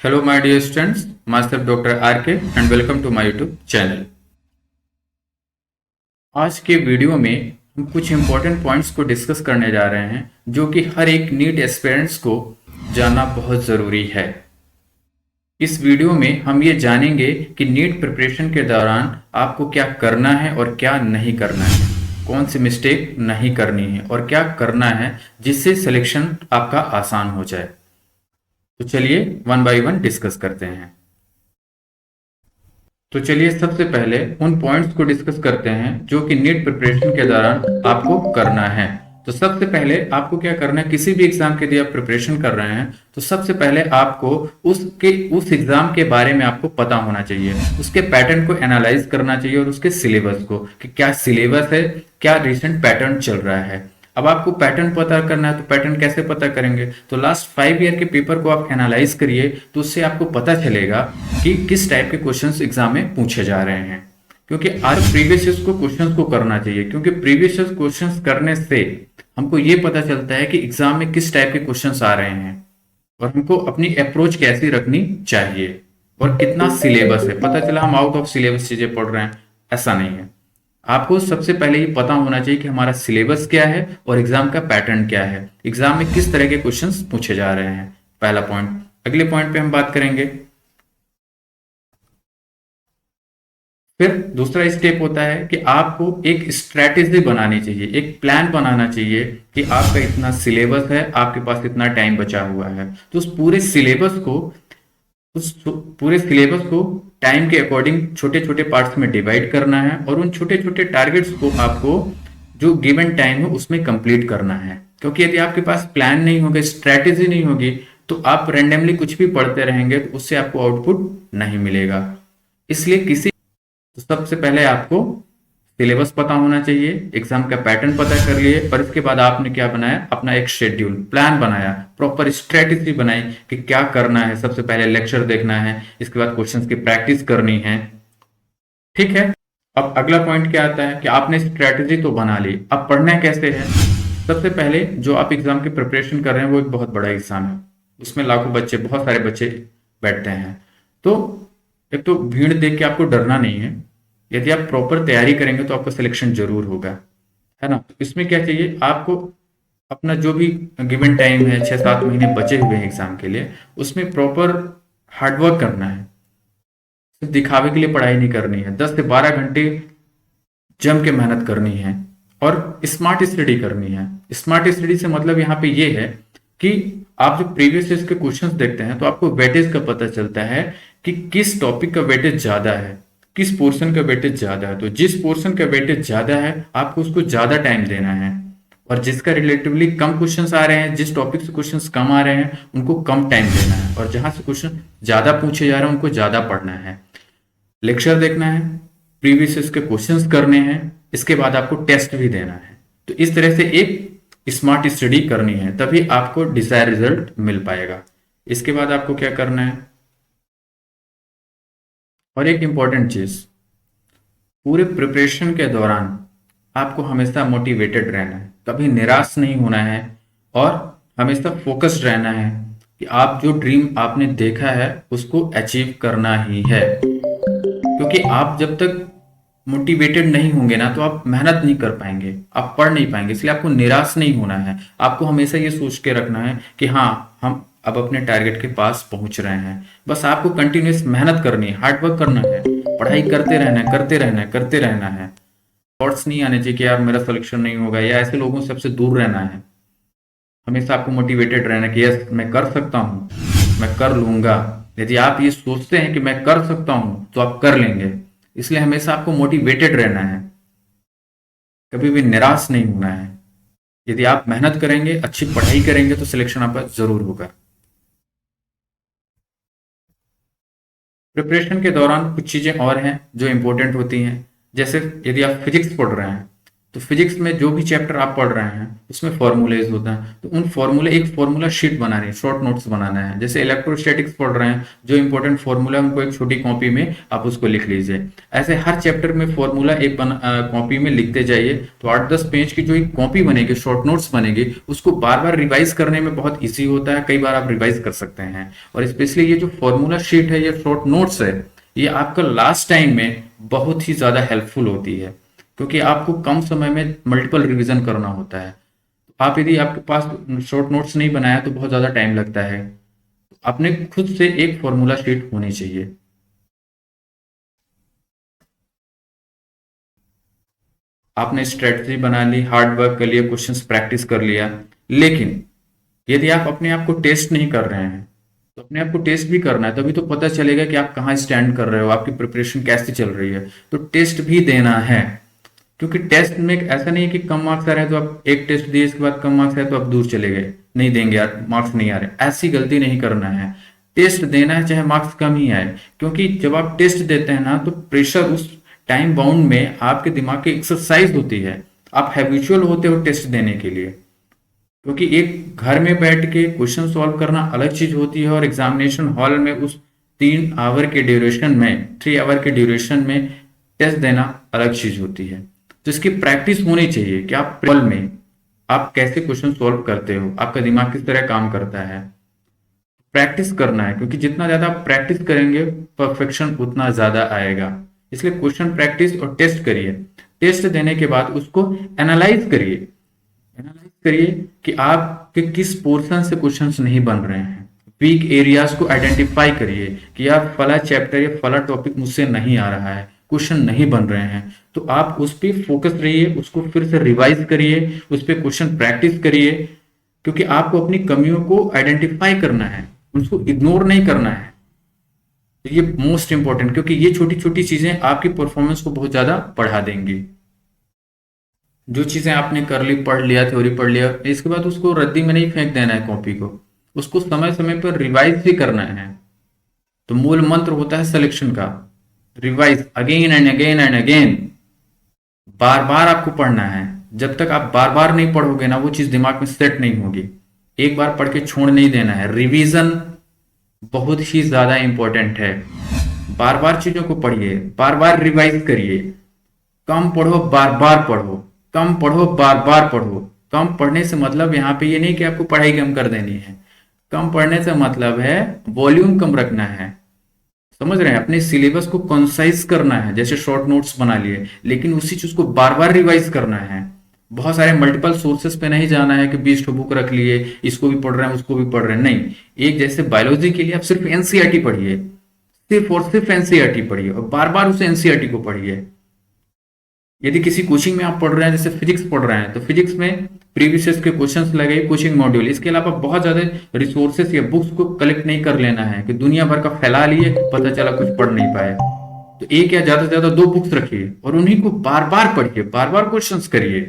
Hello, my dear students. Myself Dr. RK and welcome to my YouTube channel. आज के video में हम कुछ इंपॉर्टेंट पॉइंट्स को डिस्कस करने जा रहे हैं जो कि हर एक नीट एस्पिरेंट्स को जानना बहुत ज़रूरी है। इस वीडियो में हम ये जानेंगे कि नीट प्रिपरेशन के दौरान आपको क्या करना है और क्या नहीं करना है, कौन सी मिस्टेक नहीं करनी है और क्या करना है जिससे सिलेक्शन आपका आसान हो जाए। तो चलिए वन बाय वन डिस्कस करते हैं। तो चलिए सबसे पहले उन पॉइंट्स को डिस्कस करते हैं जो कि नीट प्रिपरेशन के दौरान आपको करना है। तो सबसे पहले आपको क्या करना है, किसी भी एग्जाम के लिए आप प्रिपरेशन कर रहे हैं तो सबसे पहले आपको उस एग्जाम के बारे में आपको पता होना चाहिए, उसके पैटर्न को एनालाइज करना चाहिए और उसके सिलेबस को कि क्या सिलेबस है, क्या रिसेंट पैटर्न चल रहा है। अब आपको पैटर्न पता करना है तो पैटर्न कैसे पता करेंगे, तो लास्ट 5 ईयर के पेपर को आप एनालाइज करिए तो उससे आपको पता चलेगा कि किस टाइप के क्वेश्चंस एग्जाम में पूछे जा रहे हैं। क्योंकि आज प्रीवियस ईयर को क्वेश्चंस को करना चाहिए, क्योंकि प्रीवियस ईयर क्वेश्चंस करने से हमको ये पता चलता है कि एग्जाम में किस टाइप के क्वेश्चंस आ रहे हैं और हमको अपनी अप्रोच कैसी रखनी चाहिए और कितना सिलेबस है। पता चला हम आउट ऑफ सिलेबस चीजें पढ़ रहे हैं, ऐसा नहीं है। आपको सबसे पहले ये पता होना चाहिए कि हमारा सिलेबस क्या है और एग्जाम का पैटर्न क्या है, एग्जाम में किस तरह के क्वेश्चंस पूछे जा रहे हैं। पहला पॉइंट। अगले पॉइंट पे हम बात करेंगे। फिर दूसरा स्टेप होता है कि आपको एक स्ट्रैटेजी बनानी चाहिए, एक प्लान बनाना चाहिए कि आपका इतना सिलेबस है, आपके पास इतना टाइम बचा हुआ है। तो उस पूरे सिलेबस को टाइम के अकॉर्डिंग छोटे छोटे पार्ट्स में डिवाइड करना है और उन छोटे छोटे टारगेट्स को आपको जो गिवन टाइम है उसमें कंप्लीट करना है। क्योंकि यदि आपके पास प्लान नहीं होगा, स्ट्रैटेजी नहीं होगी, तो आप रैंडमली कुछ भी पढ़ते रहेंगे तो उससे आपको आउटपुट नहीं मिलेगा। इसलिए तो सबसे पहले आपको सिलेबस पता होना चाहिए, एग्जाम का पैटर्न पता कर लिए और इसके बाद आपने क्या बनाया, अपना एक शेड्यूल प्लान बनाया, प्रॉपर स्ट्रेटेजी बनाई कि क्या करना है। सबसे पहले लेक्चर देखना है, इसके बाद क्वेश्चंस की प्रैक्टिस करनी है। ठीक है। अब अगला पॉइंट क्या आता है कि आपने स्ट्रेटेजी तो बना ली, अब पढ़ना कैसे है। सबसे पहले जो आप एग्जाम की प्रिपरेशन कर रहे हैं वो एक बहुत बड़ा एग्जाम है, उसमें लाखों बच्चे, बहुत सारे बच्चे बैठते हैं। तो एक तो भीड़ देख के आपको डरना नहीं है, यदि आप प्रॉपर तैयारी करेंगे तो आपका सिलेक्शन जरूर होगा, है ना। तो इसमें क्या चाहिए आपको, अपना जो भी गिवन टाइम है, 6-7 महीने बचे हुए हैं एग्जाम के लिए, उसमें प्रॉपर हार्डवर्क करना है। सिर्फ दिखावे के लिए पढ़ाई नहीं करनी है, 10 से 12 घंटे जम के मेहनत करनी है और स्मार्ट स्टडी करनी है। स्मार्ट स्टडी से मतलब यहाँ पे ये है कि आप जो प्रीवियस ईयर के क्वेश्चंस देखते हैं तो आपको वेटेज का पता चलता है कि किस टॉपिक का वेटेज ज्यादा है, किस पोर्शन का वेटेज ज्यादा है। तो जिस पोर्शन का वेटेज ज्यादा है आपको उसको ज्यादा टाइम देना है और जिसका रिलेटिवली कम क्वेश्चंस आ रहे हैं, जिस टॉपिक से क्वेश्चंस कम आ रहे हैं उनको कम टाइम देना है और जहां से क्वेश्चन ज्यादा पूछे जा रहे हैं उनको ज्यादा पढ़ना है। लेक्चर देखना है, प्रीवियस ईयर के क्वेश्चंस करने हैं, इसके बाद आपको टेस्ट भी देना है। तो इस तरह से एक स्मार्ट स्टडी करनी है, तभी आपको डिजायर रिजल्ट मिल पाएगा। इसके बाद आपको क्या करना है, और एक इंपॉर्टेंट चीज, पूरे प्रिपरेशन के दौरान आपको हमेशा मोटिवेटेड रहना है, कभी निराश नहीं होना है और हमेशा फोकस्ड रहना है कि आप जो ड्रीम आपने देखा है उसको अचीव करना ही है। क्योंकि आप जब तक मोटिवेटेड नहीं होंगे ना तो आप मेहनत नहीं कर पाएंगे, आप पढ़ नहीं पाएंगे। इसलिए आपको निराश नहीं होना है, आपको हमेशा ये सोच के रखना है कि हाँ, हम अब अपने टारगेट के पास पहुंच रहे हैं। बस आपको कंटिन्यूस मेहनत करनी है, हार्डवर्क करना है, पढ़ाई करते रहना है, करते रहना है, करते रहना है। थॉट्स नहीं आने चाहिए कि यार मेरा सिलेक्शन नहीं होगा, या ऐसे लोगों से सबसे दूर रहना है। हमेशा आपको मोटिवेटेड रहना कि यस मैं कर सकता हूँ, मैं कर लूंगा। यदि आप ये सोचते हैं कि मैं कर सकता हूँ तो आप कर लेंगे। इसलिए हमेशा आपको मोटिवेटेड रहना है, कभी भी निराश नहीं होना है। यदि आप मेहनत करेंगे, अच्छी पढ़ाई करेंगे तो सिलेक्शन आपका जरूर होगा। प्रिपरेशन के दौरान कुछ चीजें और हैं जो इंपॉर्टेंट होती हैं। जैसे यदि आप फिजिक्स पढ़ रहे हैं तो फिजिक्स में जो भी चैप्टर आप पढ़ रहे हैं उसमें फॉर्मूलेज होता है, तो उन फॉर्मूले एक फॉर्मूला शीट बनानी है, शॉर्ट नोट्स बनाना है। जैसे इलेक्ट्रोस्टैटिक्स पढ़ रहे हैं, जो इंपॉर्टेंट फॉर्मूला है उनको एक छोटी कॉपी में आप उसको लिख लीजिए। ऐसे हर चैप्टर में फॉर्मूला एक कॉपी में लिखते जाइए, तो 8-10 पेज की जो एक कॉपी बनेगी, शॉर्ट नोट्स बनेगी, उसको बार बार रिवाइज करने में बहुत ईजी होता है, कई बार आप रिवाइज कर सकते हैं। और स्पेशली ये जो फॉर्मूला शीट है, ये शॉर्ट नोट्स है, ये आपका लास्ट टाइम में बहुत ही ज्यादा हेल्पफुल होती है, क्योंकि आपको कम समय में मल्टीपल रिवीजन करना होता है। आप यदि आपके पास शॉर्ट नोट्स नहीं बनाया तो बहुत ज़्यादा टाइम लगता है। अपने खुद से एक फॉर्मूला शीट होनी चाहिए। आपने स्ट्रेटजी बना ली, हार्ड वर्क कर लिया, क्वेश्चंस प्रैक्टिस कर लिया, लेकिन यदि आप अपने आप को टेस्ट नहीं कर रहे हैं, तो अपने आप को टेस्ट भी करना है, तभी तो पता चलेगा कि आप कहाँ स्टैंड कर रहे हो, आपकी प्रिपरेशन कैसे चल रही है। तो टेस्ट भी देना है, क्योंकि टेस्ट में ऐसा नहीं है कि कम मार्क्स आ रहे हैं तो आप एक टेस्ट दिए, इसके बाद कम मार्क्स आए तो आप दूर चले गए, नहीं देंगे यार, मार्क्स नहीं आ रहे, ऐसी गलती नहीं करना है। टेस्ट देना है चाहे मार्क्स कम ही आए, क्योंकि जब आप टेस्ट देते हैं ना, तो प्रेशर उस टाइम बाउंड में आपके दिमाग की एक्सरसाइज होती है, आप हैबिचुअल होते हो टेस्ट देने के लिए। क्योंकि एक घर में बैठ के क्वेश्चन सॉल्व करना अलग चीज होती है, और एग्जामिनेशन हॉल में उस 3 आवर के ड्यूरेशन में, 3 आवर के ड्यूरेशन में टेस्ट देना अलग चीज होती है। तो इसकी प्रैक्टिस होनी चाहिए कि आप पल में आप कैसे क्वेश्चन सॉल्व करते हो, आपका दिमाग किस तरह काम करता है। प्रैक्टिस करना है, क्योंकि जितना ज्यादा आप प्रैक्टिस करेंगे परफेक्शन उतना ज्यादा आएगा। इसलिए क्वेश्चन प्रैक्टिस और टेस्ट करिए। टेस्ट देने के बाद उसको एनालाइज करिए, एनालाइज करिए कि आपके किस पोर्शन से क्वेश्चंस नहीं बन रहे हैं। वीक एरियाज को आइडेंटिफाई करिए कि यार फला चैप्टर या फला टॉपिक मुझसे नहीं आ रहा है, क्वेश्चन नहीं बन रहे हैं, तो आप उस पर फोकस रहिए, उसको फिर से रिवाइज करिए, उस पर क्वेश्चन प्रैक्टिस करिए, क्योंकि आपको अपनी कमियों को आइडेंटिफाई करना है, उसको इग्नोर नहीं करना है। तो ये मोस्ट इंपॉर्टेंट, क्योंकि ये छोटी छोटी चीजें आपकी परफॉर्मेंस को बहुत ज्यादा बढ़ा देंगी। जो चीजें आपने कर ली, पढ़ लिया, थ्योरी पढ़ लिया, इसके बाद उसको रद्दी में नहीं फेंक देना है कॉपी को, उसको समय समय पर रिवाइज भी करना है। तो मूल मंत्र होता है सिलेक्शन का, revise again and again and again. बार बार आपको पढ़ना है, जब तक आप बार बार नहीं पढ़ोगे ना, वो चीज दिमाग में सेट नहीं होगी। एक बार पढ़ के छोड़ नहीं देना है। रिवीजन बहुत ही ज्यादा इंपॉर्टेंट है। बार बार चीजों को पढ़िए, बार बार रिवाइज करिए। कम पढ़ो, बार बार पढ़ो, कम पढ़ो, बार बार पढ़ो। कम पढ़ने से मतलब यहाँ पे ये नहीं कि आपको पढ़ाई कम कर देनी है। कम पढ़ने से मतलब है वॉल्यूम कम रखना है, समझ रहे हैं? अपने सिलेबस को कंसाइज करना है, जैसे शॉर्ट नोट्स बना लिए, लेकिन उसी चीज को बार बार रिवाइज करना है। बहुत सारे मल्टीपल सोर्सेस पे नहीं जाना है कि 20 बुक रख लिए, इसको भी पढ़ रहे हैं उसको भी पढ़ रहे हैं, नहीं। एक जैसे बायोलॉजी के लिए आप सिर्फ एनसीईआरटी पढ़िए, सिर्फ और सिर्फ एनसीईआरटी पढ़िए, और बार बार उस एनसीईआरटी को पढ़िए। यदि किसी कोचिंग में आप पढ़ रहे हैं, जैसे फिजिक्स पढ़ रहे हैं, तो फिजिक्स में प्रीवियस ईयर के क्वेश्चंस लगे, कोचिंग मॉड्यूल, इसके अलावा बहुत ज्यादा रिसोर्सेस या बुक्स को कलेक्ट नहीं कर लेना है कि दुनिया भर का फैला लिए, पता चला कुछ पढ़ नहीं पाए। तो एक या ज्यादा से ज्यादा 2 बुक्स रखिए और उन्हीं को बार बार पढ़िए, बार बार क्वेश्चंस करिए,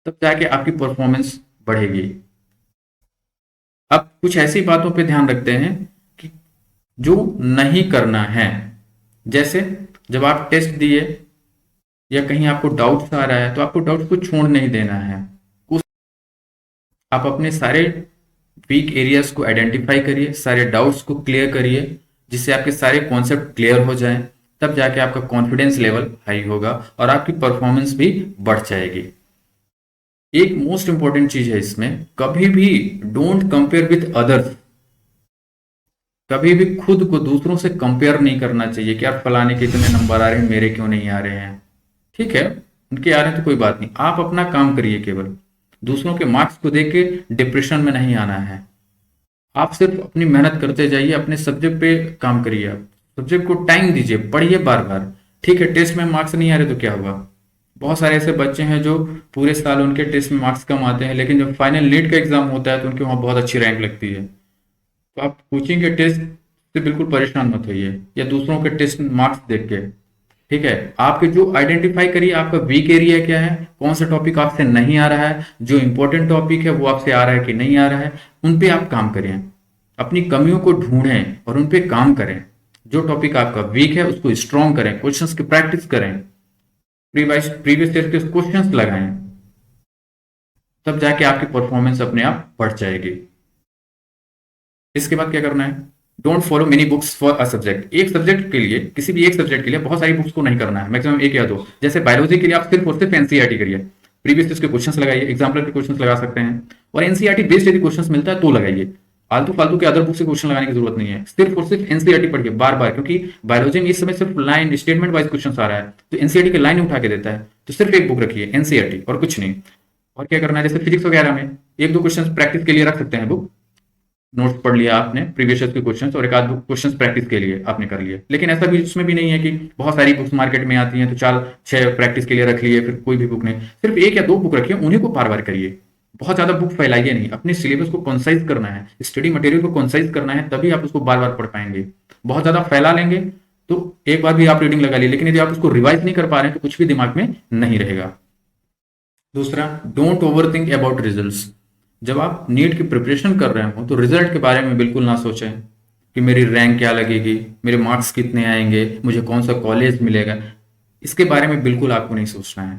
तब जाके आपकी परफॉर्मेंस बढ़ेगी। अब कुछ ऐसी बातों पे ध्यान रखते हैं कि जो नहीं करना है। जैसे जब आप टेस्ट दिए या कहीं आपको डाउट्स आ रहा है, तो आपको डाउट्स को छोड़ नहीं देना है। उस आप अपने सारे वीक एरियाज को आइडेंटिफाई करिए, सारे डाउट्स को क्लियर करिए, जिससे आपके सारे कॉन्सेप्ट क्लियर हो जाएं। तब जाके आपका कॉन्फिडेंस लेवल हाई होगा और आपकी परफॉर्मेंस भी बढ़ जाएगी। एक मोस्ट इंपॉर्टेंट चीज है इसमें, कभी भी डोंट कंपेयर विथ अदर्स। कभी भी खुद को दूसरों से कंपेयर नहीं करना चाहिए कि यार फलाने के इतने नंबर आ रहे हैं, मेरे क्यों नहीं आ रहे हैं। ठीक है, उनके आ रहे हैं तो कोई बात नहीं, आप अपना काम करिए। केवल दूसरों के मार्क्स को देख के डिप्रेशन में नहीं आना है। आप सिर्फ अपनी मेहनत करते जाइए, अपने सब्जेक्ट पे काम करिए, आप सब्जेक्ट को टाइम दीजिए, पढ़िए बार बार। ठीक है, टेस्ट में मार्क्स नहीं आ रहे तो क्या हुआ? बहुत सारे ऐसे बच्चे हैं जो पूरे साल उनके टेस्ट में मार्क्स कम आते हैं, लेकिन जब फाइनल नीट का एग्जाम होता है तो उनके वहाँ बहुत अच्छी रैंक लगती है। तो आप कोचिंग के टेस्ट से बिल्कुल परेशान मत होइए या दूसरों के टेस्ट मार्क्स देख के। ठीक है, आपके जो आइडेंटिफाई करिए आपका वीक एरिया क्या है, कौन सा टॉपिक आपसे नहीं आ रहा है, जो इंपॉर्टेंट टॉपिक है वो आपसे आ रहा है कि नहीं आ रहा है, उन पे आप काम करें। अपनी कमियों को ढूंढें और उन पे काम करें। जो टॉपिक आपका वीक है उसको स्ट्रॉन्ग करें, क्वेश्चंस की प्रैक्टिस करें। प्रीवियस ईयर के क्वेश्चंस लगाएं, तब जाके आपकी परफॉर्मेंस अपने आप बढ़ जाएगी। इसके बाद क्या करना है, don't follow many books for a subject. एक सब्जेक्ट के लिए, किसी भी एक सब्जेक्ट के लिए बहुत सारी बुक्स को नहीं करना है, मैक्सिमम एक या दो। जैसे बायोलॉजी के लिए आप सिर्फ और सिर्फ एनसीईआरटी करिए, प्रीवियस उसके क्वेश्चंस लगाइए, एग्जाम्पल के क्वेश्चंस लगा सकते हैं, और एनसीईआरटी बेस्ड यदि क्वेश्चंस मिलता है तो लगाइए। फालतू फालतू के अदर बुक से क्वेश्चन लगाने की जरूरत नहीं है, सिर्फ और सिर्फ एनसीईआरटी पढ़िए बार बार, क्योंकि बायोलॉजी में इस समय सिर्फ लाइन स्टेटमेंट वाइज क्वेश्चन आ रहा है, तो एनसीईआरटी के लाइन उठा के देता है, तो सिर्फ एक बुक रखिए एनसीईआरटी और कुछ नहीं। और क्या करना है, जैसे फिजिक्स वगैरह में एक दो क्वेश्चन प्रैक्टिस के लिए रख सकते हैं बुक, नोट्स पढ़ लिया आपने प्रीवियस ईयर के क्वेश्चंस, और एक आध क्वेश्चंस प्रैक्टिस के लिए आपने कर लिए। लेकिन ऐसा भी उसमें भी नहीं है कि बहुत सारी बुक्स मार्केट में आती हैं तो चार छह प्रैक्टिस के लिए रख लिए, फिर कोई भी बुक नहीं, सिर्फ एक या दो बुक रखिए, उन्हीं को बार बार करिए। बहुत ज्यादा बुक फैलाइए नहीं, अपने सिलेबस को कॉन्साइज करना है, स्टडी मटेरियल को कॉन्साइज करना है, तभी आप उसको बार बार पढ़ पाएंगे। बहुत ज्यादा फैला लेंगे तो एक बार भी आप रीडिंग लगा ली, लेकिन यदि आप उसको रिवाइज नहीं कर पा रहे हैं तो कुछ भी दिमाग में नहीं रहेगा। दूसरा, don't over think about results. जब आप नीट की प्रिपरेशन कर रहे हो तो रिजल्ट के बारे में बिल्कुल ना सोचें कि मेरी रैंक क्या लगेगी, मेरे मार्क्स कितने आएंगे, मुझे कौन सा कॉलेज मिलेगा। इसके बारे में बिल्कुल आपको नहीं सोचना है,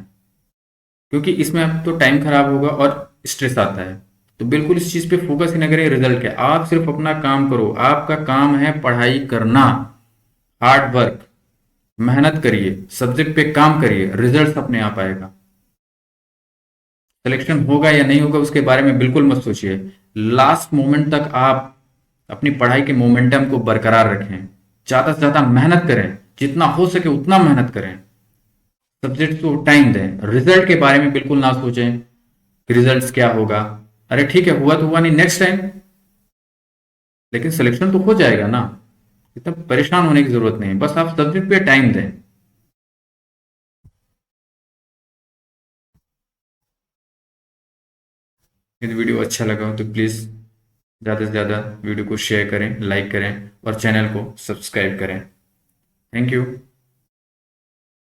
क्योंकि इसमें आप तो टाइम खराब होगा और स्ट्रेस आता है। तो बिल्कुल इस चीज पे फोकस ही ना करें रिजल्ट के, आप सिर्फ अपना काम करो। आपका काम है पढ़ाई करना, हार्ड वर्क, मेहनत करिए, सब्जेक्ट पे काम करिए, रिजल्ट अपने आप आएगा। सिलेक्शन होगा या नहीं होगा उसके बारे में बिल्कुल मत सोचिए। लास्ट मोमेंट तक आप अपनी पढ़ाई के मोमेंटम को बरकरार रखें, ज्यादा से ज्यादा मेहनत करें, जितना हो सके उतना मेहनत करें, सब्जेक्ट को टाइम दें। रिजल्ट के बारे में बिल्कुल ना सोचें कि रिजल्ट क्या होगा, अरे ठीक है हुआ तो हुआ, नहीं नेक्स्ट टाइम, लेकिन सिलेक्शन तो हो जाएगा ना। इतना परेशान होने की जरूरत नहीं, बस आप सब्जेक्ट पे टाइम दें। यदि वीडियो अच्छा लगा हो तो प्लीज़ ज़्यादा से ज़्यादा वीडियो को शेयर करें, लाइक करें और चैनल को सब्सक्राइब करें। Thank you.